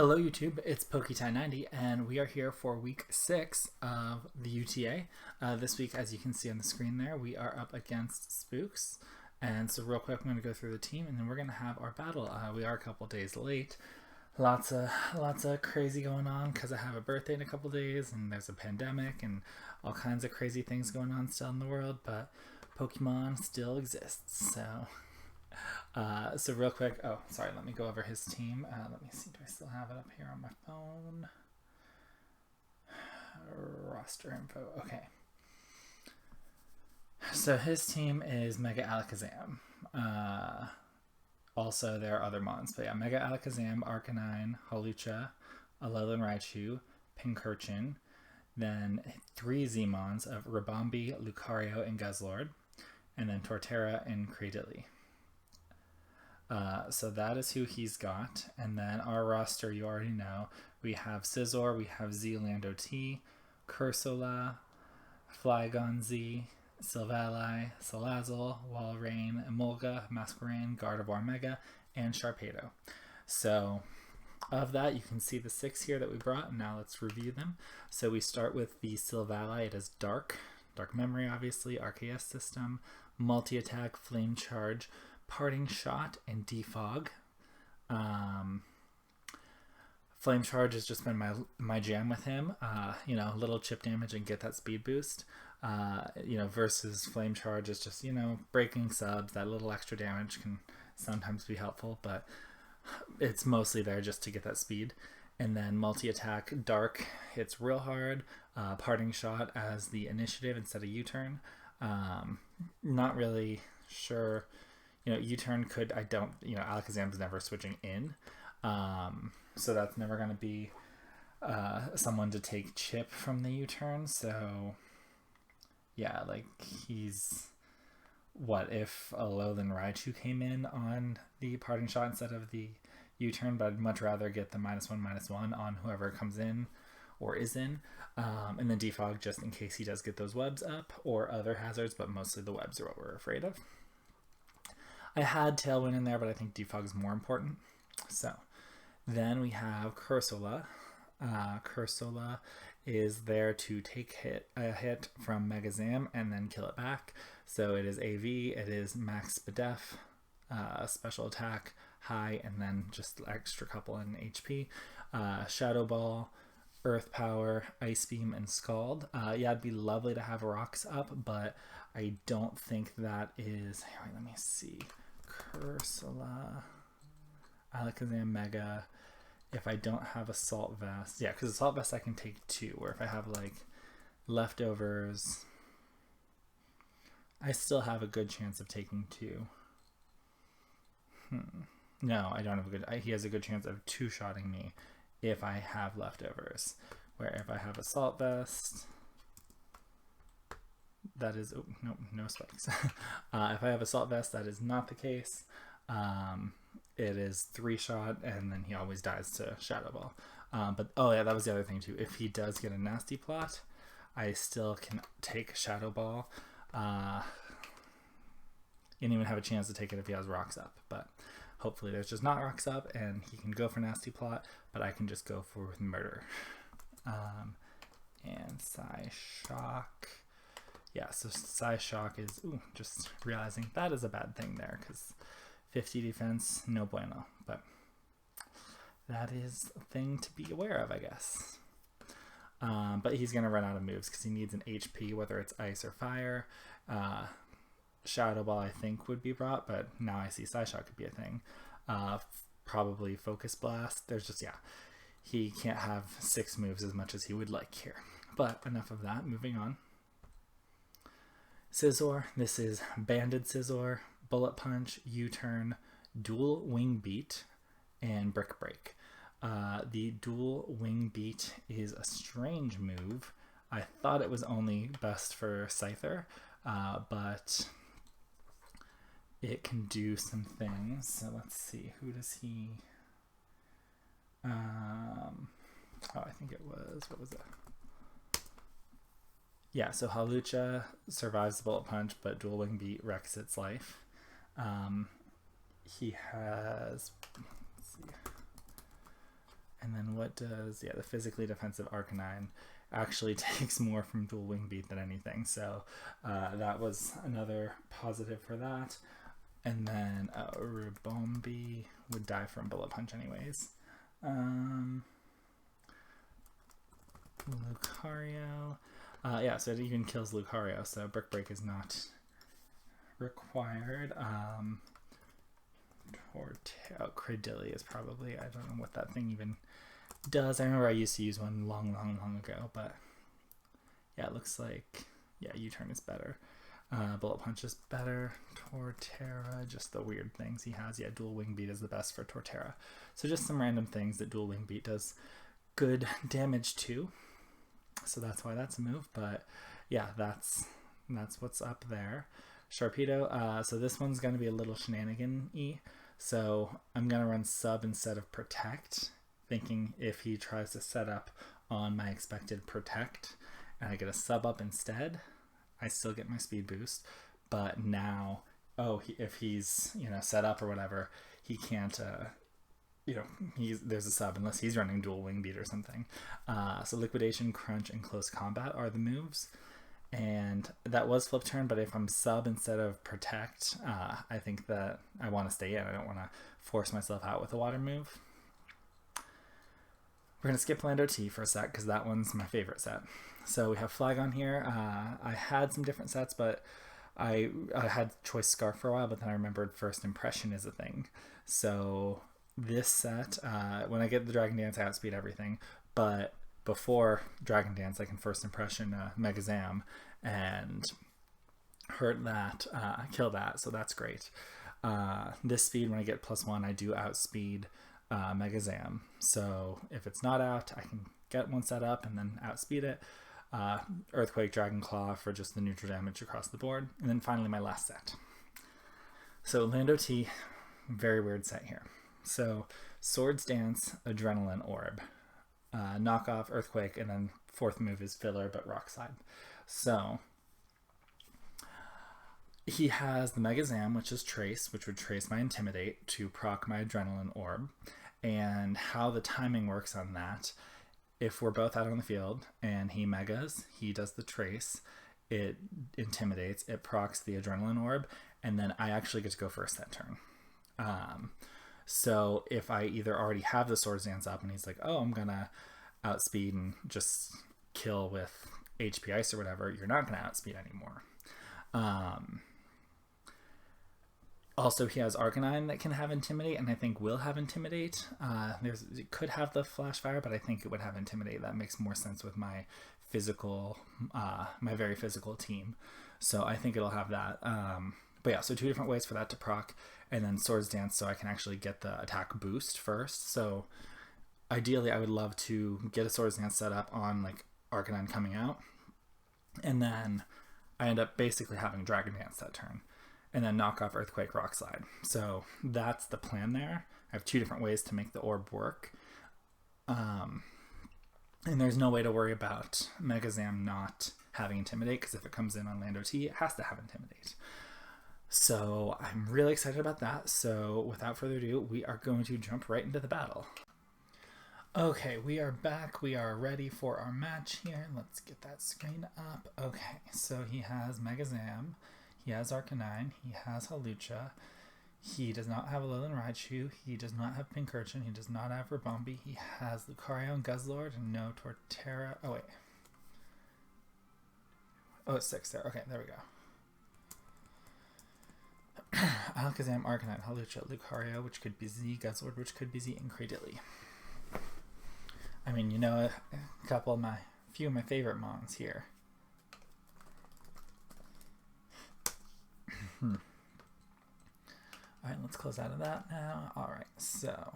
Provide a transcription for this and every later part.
Hello YouTube, it's PokeTie90 and we are here for week 6 of the UTA. This week, as you can see on the screen there, we are up against Spooks. And so real quick, I'm going to go through the team and then we're going to have our battle. We are a couple days late. Lots of crazy going on because I have a birthday in a couple days and there's a pandemic and all kinds of crazy things going on still in the world, but Pokemon still exists, so real quick, let me go over his team. Let me see, do I still have it up here on my phone? Roster info, okay. So his team is Mega Alakazam. Also, there are other mons, but yeah, Mega Alakazam, Arcanine, Hawlucha, Alolan Raichu, Pincurchin, then 3 Z-mons of Ribombee, Lucario, and Guzzlord, and then Torterra and Cradily. So that is who he's got. And then our roster, you already know. We have Scizor, we have lando-t, Cursola, Flygon Z, Silvally, Salazzle, Walrein, Emolga, Masquerain, Gardevoir Mega, and Sharpedo. So of that, you can see the 6 here that we brought, and now let's review them. So we start with the Silvally. It is Dark Memory, obviously, RKS system, multi-attack, flame charge, parting shot, and defog. Flame charge has just been my jam with him. Little chip damage and get that speed boost. Versus flame charge is just, breaking subs. That little extra damage can sometimes be helpful, but it's mostly there just to get that speed. And then multi-attack, Dark hits real hard. Parting shot as the initiative instead of U-turn. Not really sure. U-turn could, Alakazam's never switching in. So that's never going to be someone to take chip from the U-turn. So, yeah, what if Alolan Raichu came in on the parting shot instead of the U-turn, but I'd much rather get the -1/-1 on whoever comes in or is in. And then defog just in case he does get those webs up or other hazards, but mostly the webs are what we're afraid of. I had Tailwind in there, but I think defog is more important. So then we have Cursola. Cursola is there to take a hit from Megazam and then kill it back. So it is AV, it is max Spadef, special attack, high, and then just extra couple in HP. Shadow Ball, Earth Power, Ice Beam, and Scald. It'd be lovely to have rocks up, but I don't think that is... Wait, let me see. Cursola, Alakazam Mega. If I don't have Assault Vest, yeah, because Assault Vest I can take 2, or if I have leftovers, I still have a good chance of taking 2. No, I don't have a good. He has a good chance of 2-shotting me if I have leftovers. Where if I have Assault Vest, that is, no spikes. If I have Assault Vest, that is not the case. It is 3-shot, and then he always dies to Shadow Ball. That was the other thing too. If he does get a nasty plot, I still can take Shadow Ball. And even have a chance to take it if he has rocks up. But hopefully there's just not rocks up, and he can go for nasty plot, but I can just go for murder. And Psyshock. Yeah, so Psyshock is, just realizing that is a bad thing there, because 50 defense, no bueno. But that is a thing to be aware of, I guess. But he's going to run out of moves because he needs an HP, whether it's ice or fire. Shadow Ball, I think, would be brought, but now I see Psyshock could be a thing. Probably Focus Blast. There's just, he can't have 6 moves as much as he would like here. But enough of that, moving on. Scizor, this is Banded Scizor, Bullet Punch, U-turn, Dual Wing Beat, and Brick Break. The Dual Wing Beat is a strange move. I thought it was only best for Scyther, but it can do some things. So let's see, who does he... I think it was, what was it? Yeah, so Hawlucha survives the Bullet Punch, but Dual Wing Beat wrecks its life. He has, let's see, And then what does, the physically defensive Arcanine actually takes more from dual wing beat than anything. So that was another positive for that. And then Ribombi would die from Bullet Punch anyways. Lucario. So it even kills Lucario, so Brick Break is not required. Cradilly is probably, I don't know what that thing even does. I remember I used to use one long ago, but yeah, it looks like, U-turn is better. Bullet Punch is better. Torterra, just the weird things he has. Dual Wing Beat is the best for Torterra. So just some random things that Dual Wing Beat does good damage to. So that's why that's a move. But yeah, that's what's up there. Sharpedo, so this one's going to be a little shenanigan-y. So I'm going to run Sub instead of Protect, thinking if he tries to set up on my expected Protect and I get a Sub up instead, I still get my speed boost. But now, if he's, set up or whatever, he can't, there's a Sub unless he's running Dual Wing Beat or something. So Liquidation, Crunch, and Close Combat are the moves. And that was flip turn, but if I'm Sub instead of Protect, I think that I want to stay in. I don't want to force myself out with a water move. We're going to skip lando-t for a sec because that one's my favorite set. So we have Flygon here. I had some different sets, but I had Choice Scarf for a while, but then I remembered First Impression is a thing. So this set, when I get the Dragon Dance, I outspeed everything, but before Dragon Dance, I can First Impression Mega Zam and hurt that, kill that, so that's great. This speed, when I get +1, I do outspeed Mega Zam. So if it's not out, I can get one set up and then outspeed it. Earthquake, Dragon Claw for just the neutral damage across the board. And then finally my last set. So lando-t, very weird set here. So Swords Dance, Adrenaline Orb. Knockoff, Earthquake, and then fourth move is filler, but Rock Slide. So he has the Mega Zam, which is Trace, which would trace my Intimidate to proc my Adrenaline Orb. And how the timing works on that, if we're both out on the field and he Megas, he does the Trace, it Intimidates, it procs the Adrenaline Orb, and then I actually get to go first that turn. So if I either already have the Swords Dance up and he's like, I'm gonna outspeed and just kill with HP Ice or whatever, you're not gonna outspeed anymore. Also, he has Arcanine that can have Intimidate, and I think will have Intimidate. It could have the Flash Fire, but I think it would have Intimidate. That makes more sense with my physical, my very physical team. So I think it'll have that. But yeah, so two different ways for that to proc, and then Swords Dance so I can actually get the attack boost first. So ideally, I would love to get a Swords Dance set up on like Arcanine coming out, and then I end up basically having Dragon Dance that turn, and then knock off Earthquake, Rock Slide. So that's the plan there. I have two different ways to make the orb work. And there's no way to worry about Mega Zam not having Intimidate, because if it comes in on lando-t, it has to have Intimidate. So I'm really excited about that. So without further ado, we are going to jump right into the battle. Okay, we are back. We are ready for our match here. Let's get that screen up. Okay, so he has Mega Zam. He has Arcanine, he has Hawlucha, he does not have Alolan Raichu, he does not have Pincurchin, he does not have Ribombi, he has Lucario and Guzzlord, and no Torterra. Oh, wait. Oh, it's 6 there. Okay, there we go. Alakazam, Arcanine, Hawlucha, Lucario, which could be Z, Guzzlord, which could be Z, and Cradilly. I mean, a few of my favorite mons here. Alright, let's close out of that now. Alright, so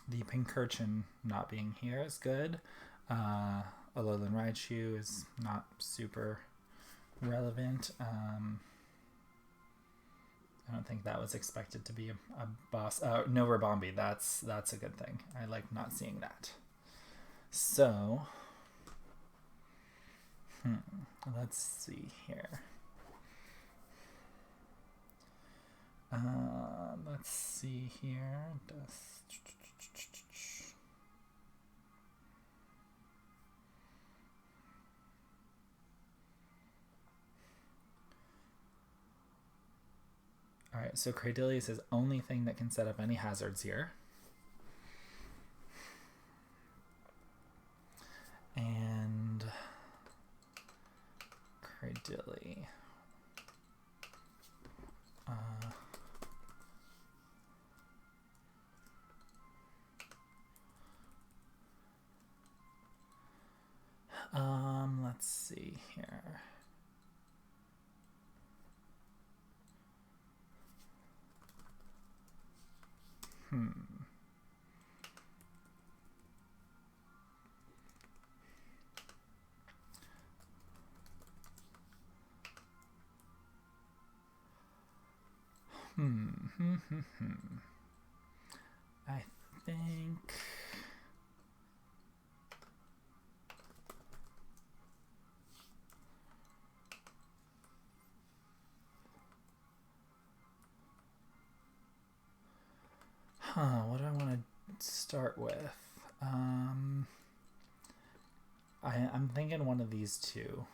the Pincurchin not being here is good. Alolan Raichu is not super relevant. I don't think that was expected to be a boss. No Ribombi, that's a good thing. I like not seeing that. So let's see here. Let's see here. All right, so Cradilius is only thing that can set up any hazards here. And Cradili. Let's see here. I think what do I want to start with? I'm thinking one of these two.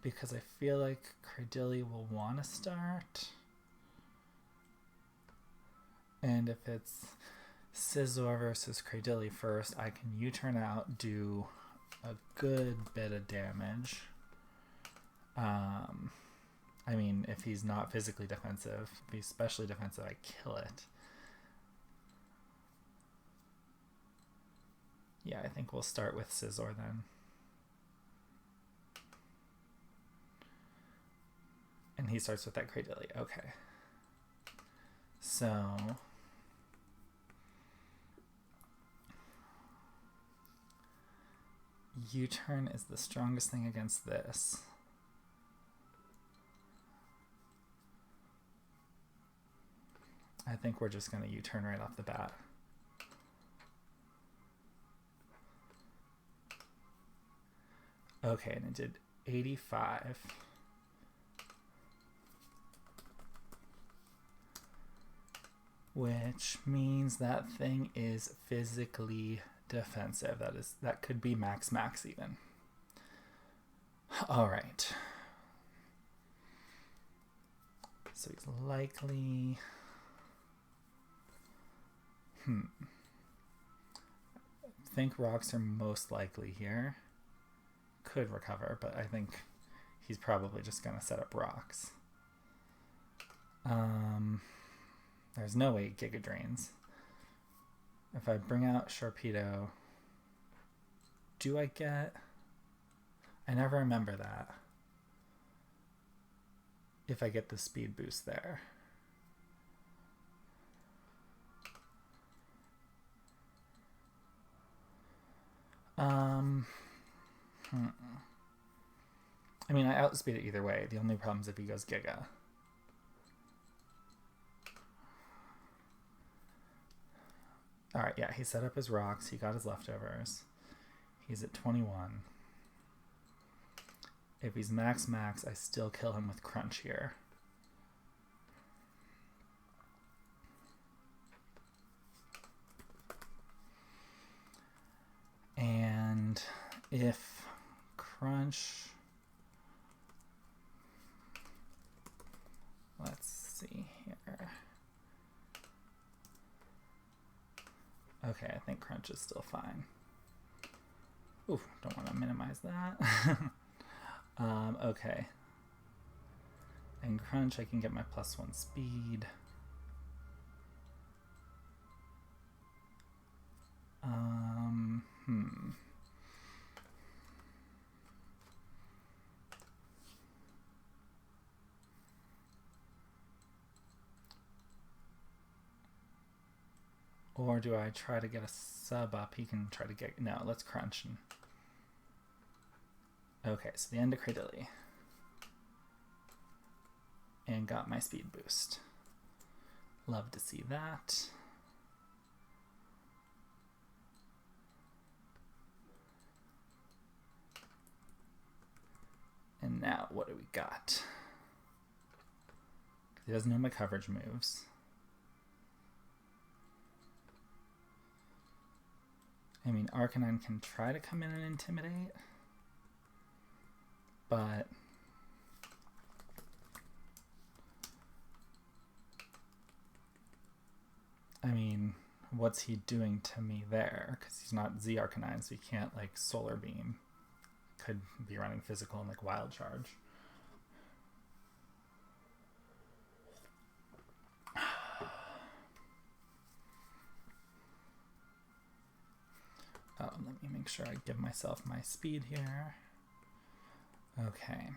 Because I feel like Cradili will want to start. And if it's Scizor versus Cradili first, I can U-turn out, do a good bit of damage. I mean, if he's not physically defensive, if he's specially defensive, I kill it. Yeah, I think we'll start with Scizor then. And he starts with that Cradili. Okay. So U-turn is the strongest thing against this. I think we're just going to U-turn right off the bat. Okay, and it did 85. Which means that thing is physically defensive. That could be max even. All right. So he's likely. I think rocks are most likely here. Could recover, but I think he's probably just gonna set up rocks. There's no way Giga Drains. If I bring out Sharpedo, do I get... I never remember that. If I get the speed boost there. I mean, I outspeed it either way. The only problem is if he goes Giga. Alright, yeah, he set up his rocks. He got his leftovers. He's at 21. If he's max, I still kill him with Crunch here. And if Crunch... Let's see here. Okay, I think Crunch is still fine. Ooh, don't want to minimize that. Okay. And Crunch, I can get my +1 speed. Or do I try to get a sub up? He can try to get... No, let's Crunch. Okay, so the end of Cradili. And got my speed boost. Love to see that. Now, what do we got? He doesn't know my coverage moves. I mean, Arcanine can try to come in and intimidate, but I mean, what's he doing to me there? Because he's not Z Arcanine, so he can't, like, Solar Beam. Could be running physical and, like, Wild Charge. Oh, let me make sure I give myself my speed here. Okay.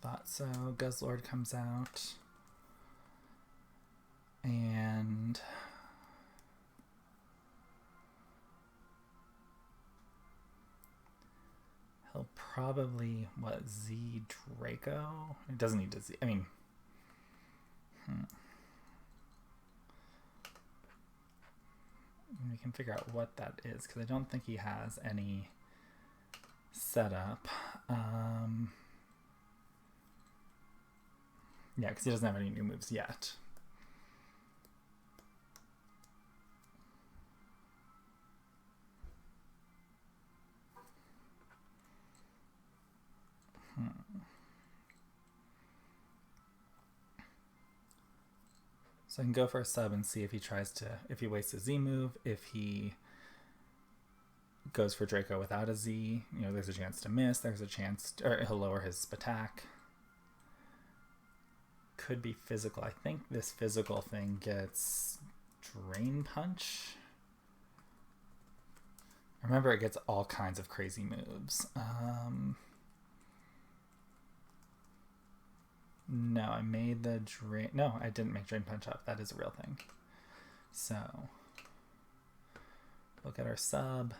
Thought so. Guzzlord comes out. And he'll probably, what, Z Draco? It doesn't need to Z. I mean, we can figure out what that is, because I don't think he has any setup. Yeah, because he doesn't have any new moves yet. So I can go for a sub and see if he if he wastes a Z move, if he goes for Draco without a Z, you know, there's a chance to miss, there's a chance, or he'll lower his attack. Could be physical. I think this physical thing gets Drain Punch. Remember, it gets all kinds of crazy moves. No, I made the Drain... No, I didn't make Drain Punch up. That is a real thing. So, look at our sub.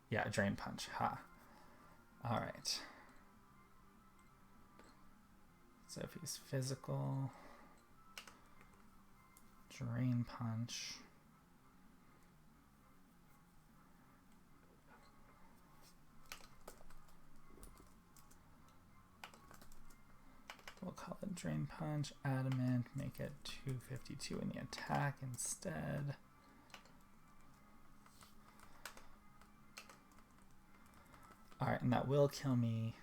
Yeah, Drain Punch. Ha. All right. So if he's physical, Drain Punch. We'll call it Drain Punch, Adamant, make it 252 in the attack instead. Alright, and that will kill me.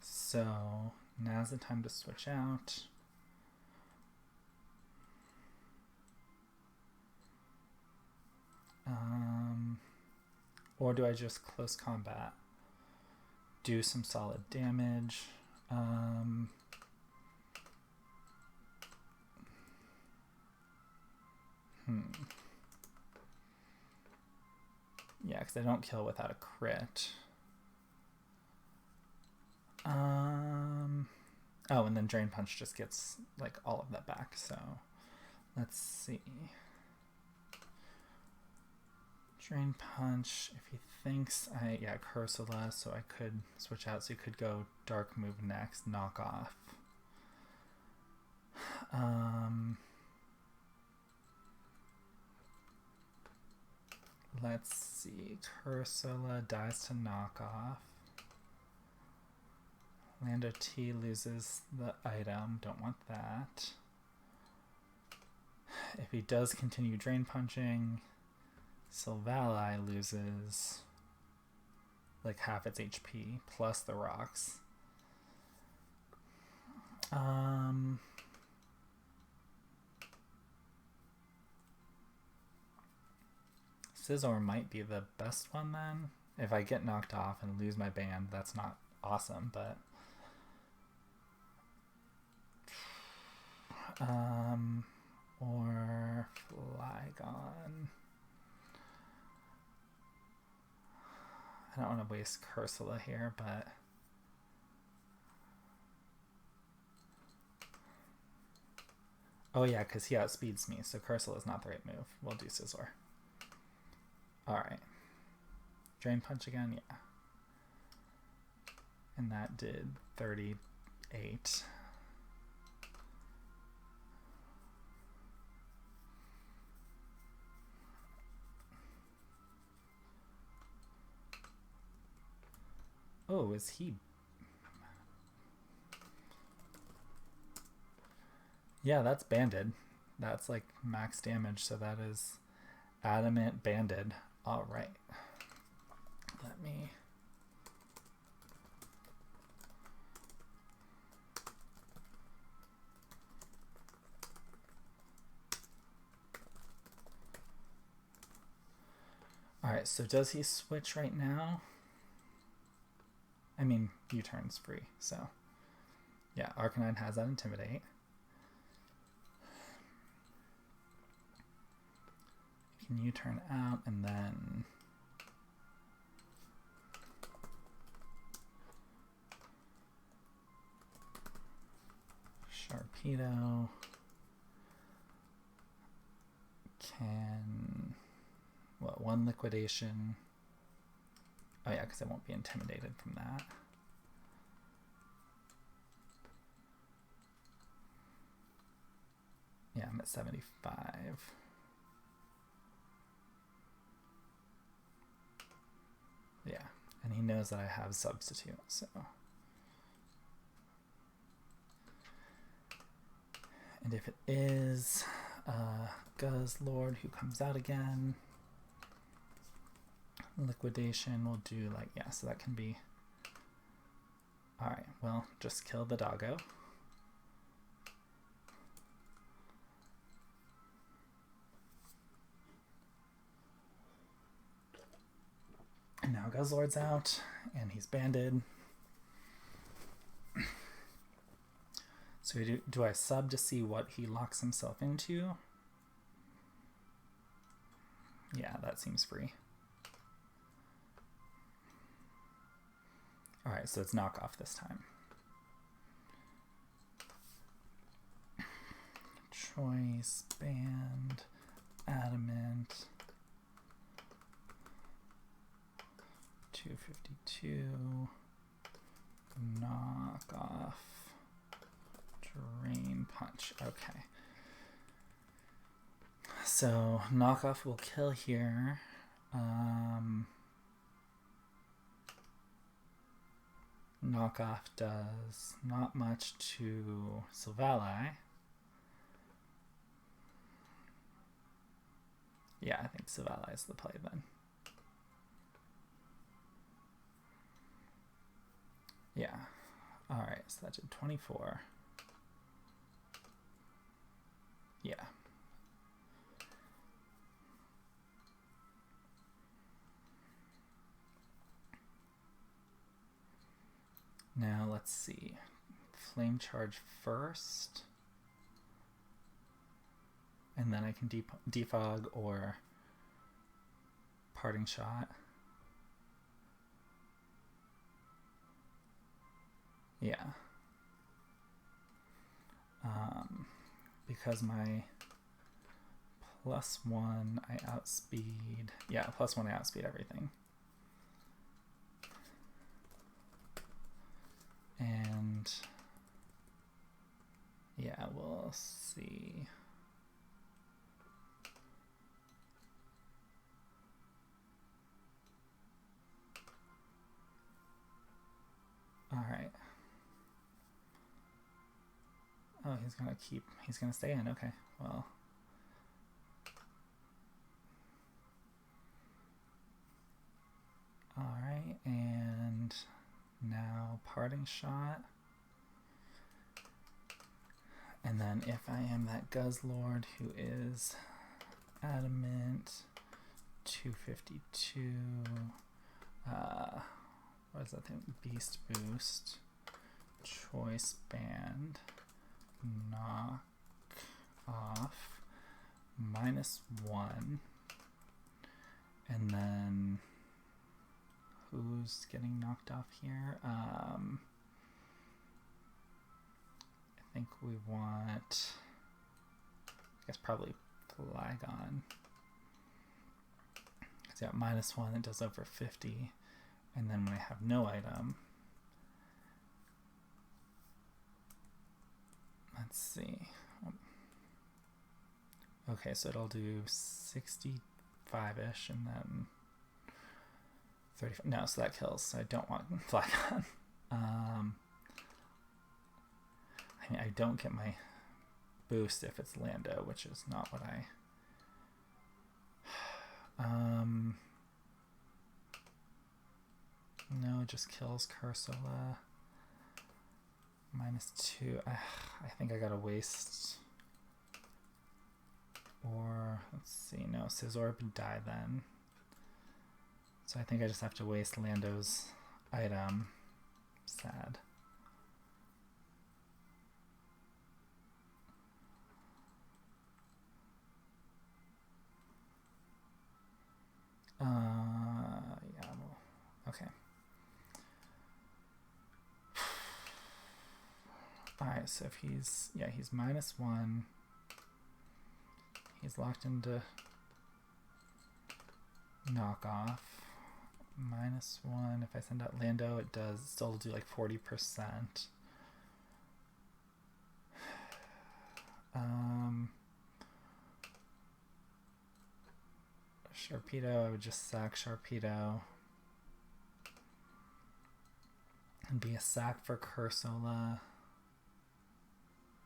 So now's the time to switch out. Or do I just close combat? Do some solid damage. Yeah, because I don't kill without a crit. Oh, and then Drain Punch just gets, like, all of that back, so let's see. Drain Punch, if he thinks yeah, Cursula, so I could switch out, so you could go Dark Move next, knock off. Let's see, Cursula dies to knock off. Lando-t loses the item, don't want that. If he does continue Drain Punching, Silvally loses like half its HP plus the rocks. Scizor might be the best one then. If I get knocked off and lose my band, that's not awesome, but or Flygon. I don't want to waste Cursula here, but oh yeah, because he outspeeds me, so Cursula is not the right move. We'll do Scizor. Alright. Drain Punch again, yeah. And that did 38. Oh, is he? Yeah, that's banded. That's like max damage, so that is adamant banded. All right. Let me... Alright, so does he switch right now? I mean, U-turn's free, so... Yeah, Arcanine has that Intimidate. You can U-turn out, and then... Sharpedo... Can... What, 1 Liquidation... Oh yeah, because I won't be intimidated from that. Yeah, I'm at 75. Yeah, and he knows that I have Substitute, so... And if it is Guzzlord who comes out again... Liquidation will do like, yeah, so that can be... Alright, well, just kill the doggo. And now Guzzlord's out, and he's banded. So do I sub to see what he locks himself into? Yeah, that seems free. Alright, so it's knockoff this time. Choice, band, adamant, 252, knockoff, drain punch. Okay. So knockoff will kill here. Knockoff does not much to Silvally. Yeah, I think Silvally is the play then. Yeah. Alright, so that did 24. Yeah. Now let's see. Flame Charge first. And then I can defog or Parting Shot. Yeah. Because my +1 I outspeed. Yeah, +1 I outspeed everything. And yeah, we'll see. All right. Oh, he's gonna stay in. Okay, well. All right, and now Parting Shot. And then if I am that Guzzlord who is adamant, 252, what is that thing? Beast Boost, Choice Band, knock off, -1, and then who's getting knocked off here? I think we want, I guess probably Flygon. It's got -1, it does over 50. And then when I have no item, let's see. Okay, so it'll do 65-ish and then 35. No, so that kills. So I don't want Flagon. I mean, I don't get my boost if it's Lando, which is not what I... No, it just kills Cursola. -2. I think I gotta waste... Or, let's see, no, Scizor would die then. So I think I just have to waste Lando's item. Sad. Yeah, well, okay. Alright, so if he's, yeah, he's -1. He's locked into knockoff. -1. If I send out Lando, it does still do like 40%. Sharpedo, I would just sack Sharpedo. And be a sack for Cursola.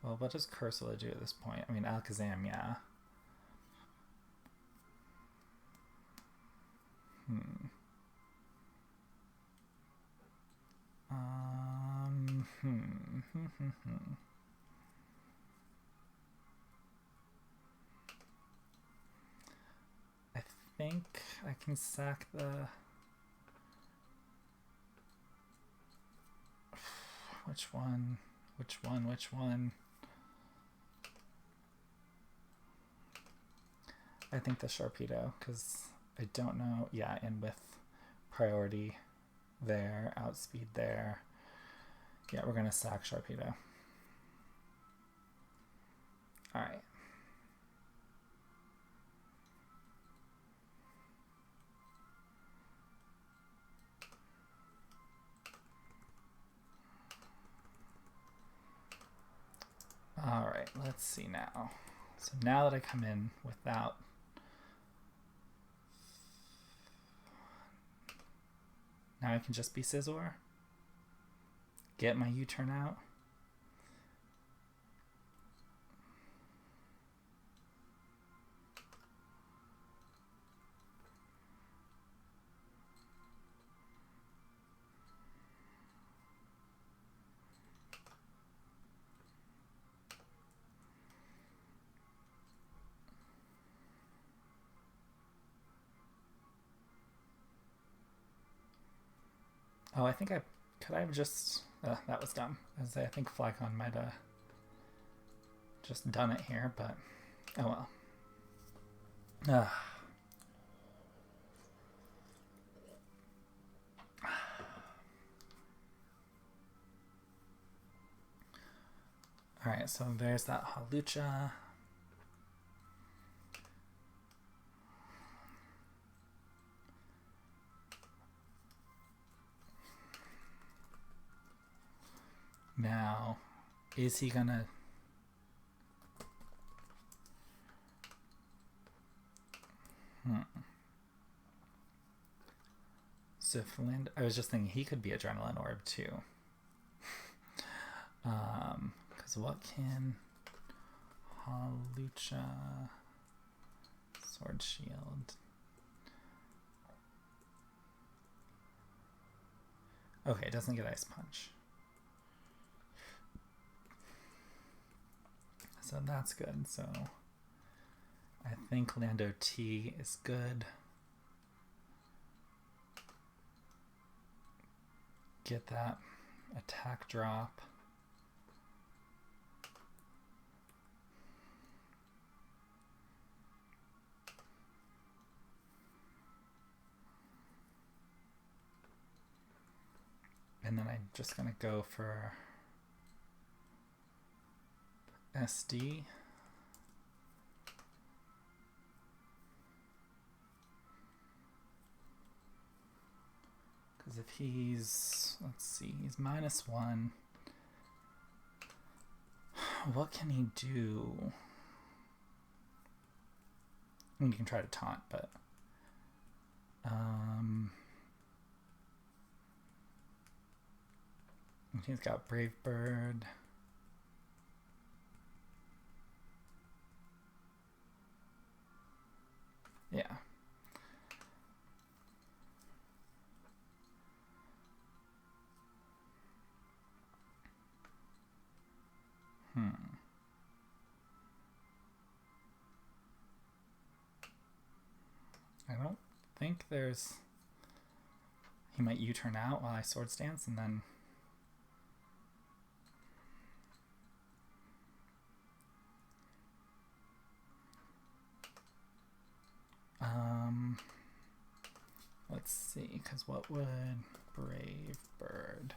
Well, what does Cursola do at this point? I mean, Alakazam, yeah. I think I can sack the... Which one? I think the Sharpedo, because I don't know. Yeah, and with priority there, outspeed there. Yeah, we're going to sack Sharpedo. Alright. Alright, let's see now. So now that I come in without... Now I can just be Scizor. Get my U-turn out. Oh, I think could I have just... that was dumb. As I think Flygon might have just done it here, but oh well. Alright, so there's that Hawlucha. Now, is he gonna... So if I was just thinking he could be Adrenaline Orb too. Because what can Hawlucha... Sword Shield... Okay, it doesn't get Ice Punch. So that's good. So I think lando-t is good. Get that attack drop. And then I'm just going to go for SD. Because if he's, let's see, he's -1. What can he do? I mean, you can try to taunt, but He's got Brave Bird. Yeah. I don't think there's... He might U-turn out while I Swords Dance and then... Let's see, because what would Brave Bird...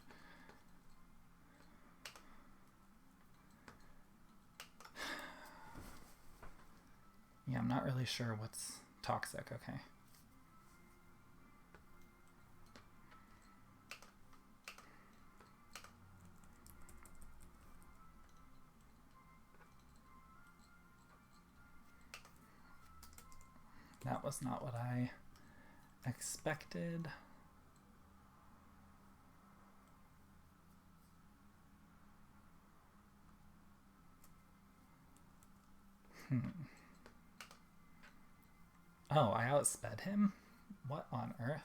Yeah, I'm not really sure what's toxic. Okay. That was not what I expected. Oh, I outsped him? What on earth?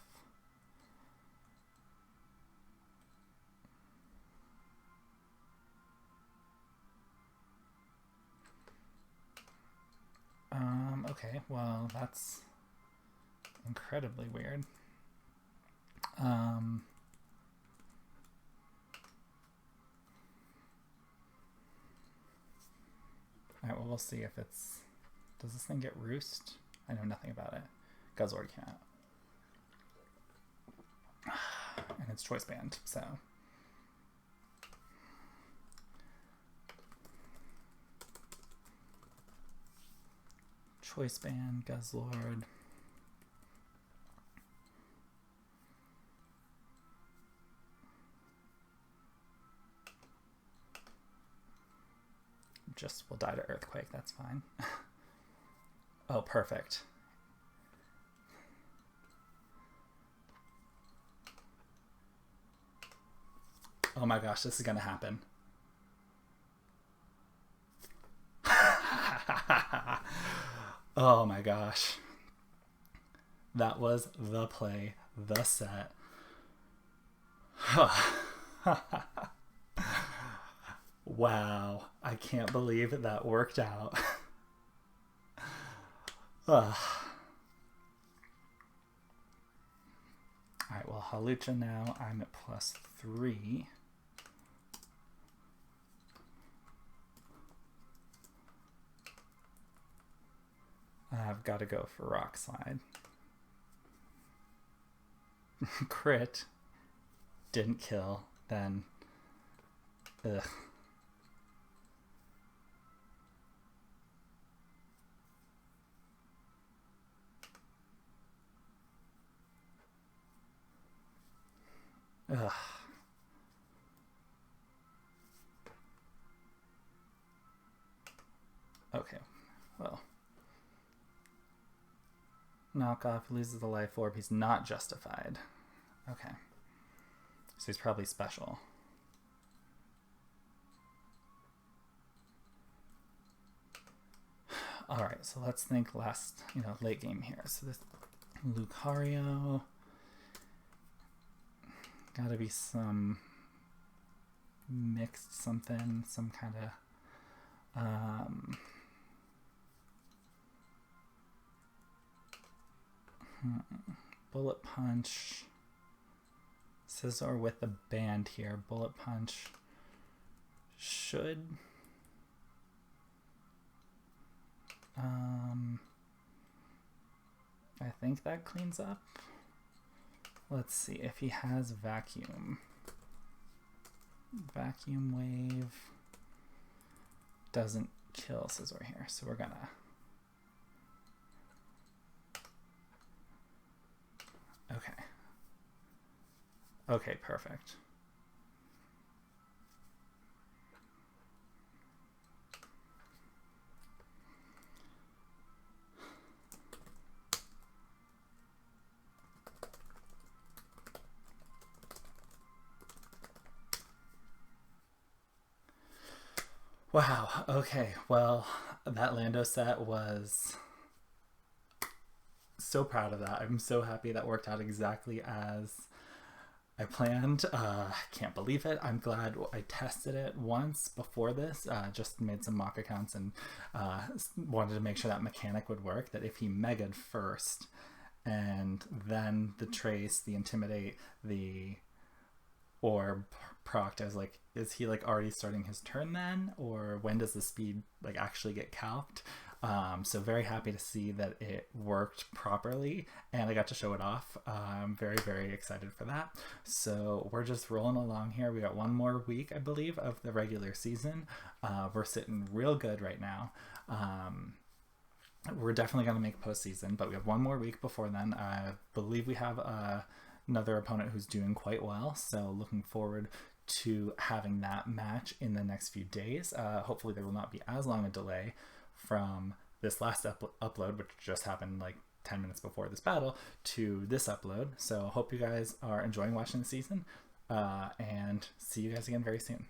Okay, well, that's incredibly weird. Alright, well, we'll see if it's... Does this thing get roost? I know nothing about it. Guzzlord can't. And it's choice band, so... Choice band, Guzzlord. Just will die to Earthquake, that's fine. Oh, perfect. Oh my gosh, this is gonna happen. Oh my gosh. That was the play, the set. Wow, I can't believe that worked out. Alright, well, Halucha now, I'm at +3. I've got to go for Rock Slide. Crit. Didn't kill. Then... Ugh. Ugh. Okay, well... Knockoff loses the life orb. He's not justified. Okay. So he's probably special. Alright, so let's think last, late game here. So this Lucario. Gotta be some mixed something, some kind of Bullet Punch. Scizor with the band here. Bullet Punch should... I think that cleans up. Let's see if he has Vacuum. Vacuum Wave doesn't kill Scizor here, so we're gonna... Okay. Okay, perfect. Wow. Okay. Well, that Lando set was so proud of that. I'm so happy that worked out exactly as I planned. Can't believe it. I'm glad I tested it once before this. Just made some mock accounts and wanted to make sure that mechanic would work. That if he mega'd first and then the trace, the intimidate, the or proct, I was like, is he like already starting his turn then, or when does the speed like actually get calced? So very happy to see that it worked properly and I got to show it off. I'm very, very excited for that. So we're just rolling along here. We got one more week, I believe, of the regular season. We're sitting real good right now. We're definitely going to make postseason, but we have one more week before then. I believe we have another opponent who's doing quite well. So looking forward to having that match in the next few days. Hopefully there will not be as long a delay from this last upload, which just happened like 10 minutes before this battle, to this upload. So hope you guys are enjoying watching the season, and see you guys again very soon.